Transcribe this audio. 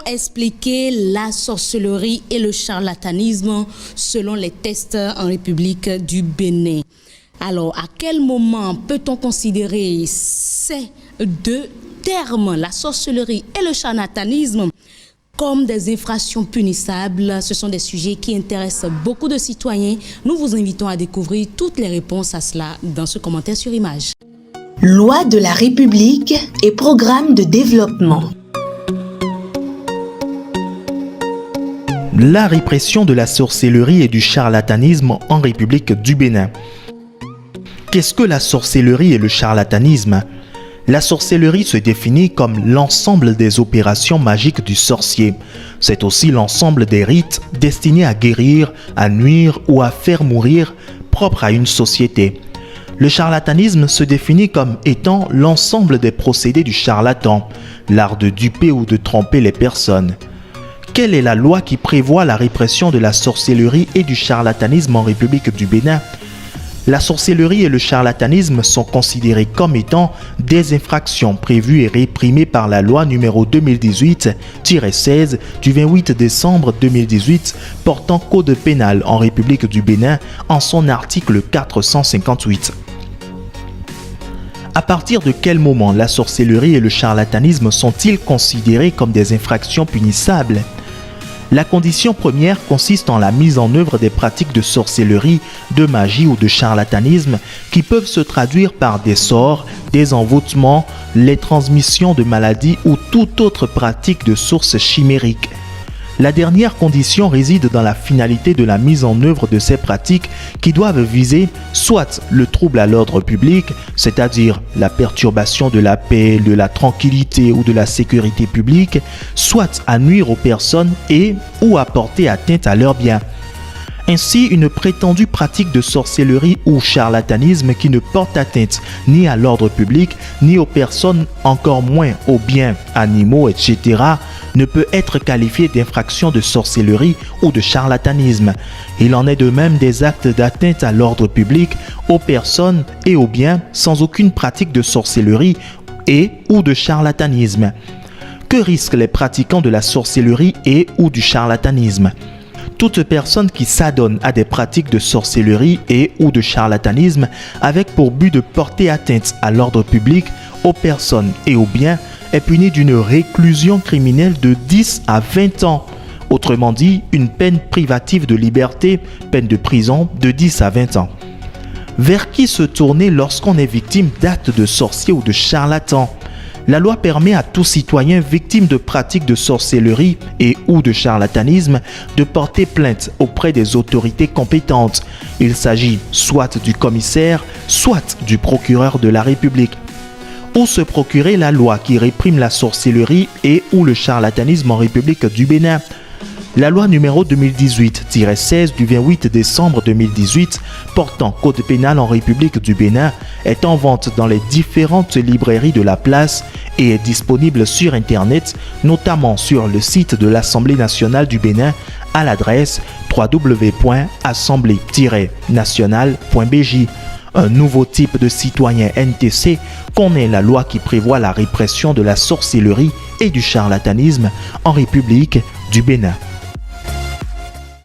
expliquer la sorcellerie et le charlatanisme selon les tests en République du Bénin. Alors, à quel moment peut-on considérer ces deux termes, la sorcellerie et le charlatanisme, comme des infractions punissables? Ce sont des sujets qui intéressent beaucoup de citoyens. Nous vous invitons à découvrir toutes les réponses à cela dans ce commentaire sur image. Loi de la République et programme de développement. La répression de la sorcellerie et du charlatanisme en République du Bénin. Qu'est-ce que la sorcellerie et le charlatanisme? La sorcellerie se définit comme l'ensemble des opérations magiques du sorcier. C'est aussi l'ensemble des rites destinés à guérir, à nuire ou à faire mourir, propres à une société. Le charlatanisme se définit comme étant l'ensemble des procédés du charlatan, l'art de duper ou de tromper les personnes. Quelle est la loi qui prévoit la répression de la sorcellerie et du charlatanisme en République du Bénin? La sorcellerie et le charlatanisme sont considérés comme étant des infractions prévues et réprimées par la loi numéro 2018-16 du 28 décembre 2018 portant code pénal en République du Bénin en son article 458. À partir de quel moment la sorcellerie et le charlatanisme sont-ils considérés comme des infractions punissables? La condition première consiste en la mise en œuvre des pratiques de sorcellerie, de magie ou de charlatanisme qui peuvent se traduire par des sorts, des envoûtements, les transmissions de maladies ou toute autre pratique de source chimérique. La dernière condition réside dans la finalité de la mise en œuvre de ces pratiques qui doivent viser soit le trouble à l'ordre public, c'est-à-dire la perturbation de la paix, de la tranquillité ou de la sécurité publique, soit à nuire aux personnes et ou à porter atteinte à leurs biens. Ainsi, une prétendue pratique de sorcellerie ou charlatanisme qui ne porte atteinte ni à l'ordre public, ni aux personnes, encore moins aux biens, animaux, etc., ne peut être qualifiée d'infraction de sorcellerie ou de charlatanisme. Il en est de même des actes d'atteinte à l'ordre public, aux personnes et aux biens sans aucune pratique de sorcellerie et ou de charlatanisme. Que risquent les pratiquants de la sorcellerie et ou du charlatanisme? Toute personne qui s'adonne à des pratiques de sorcellerie et ou de charlatanisme avec pour but de porter atteinte à l'ordre public, aux personnes et aux biens est punie d'une réclusion criminelle de 10 à 20 ans. Autrement dit, une peine privative de liberté, peine de prison de 10 à 20 ans. Vers qui se tourner lorsqu'on est victime d'actes de sorcier ou de charlatan? La loi permet à tout citoyen victime de pratiques de sorcellerie et ou de charlatanisme de porter plainte auprès des autorités compétentes. Il s'agit soit du commissaire, soit du procureur de la République. Où se procurer la loi qui réprime la sorcellerie et ou le charlatanisme en République du Bénin? La loi numéro 2018-16 du 28 décembre 2018 portant code pénal en République du Bénin est en vente dans les différentes librairies de la place et est disponible sur Internet, notamment sur le site de l'Assemblée nationale du Bénin à l'adresse www.assemblée-nationale.bj. Un nouveau type de citoyen NTC connaît la loi qui prévoit la répression de la sorcellerie et du charlatanisme en République du Bénin.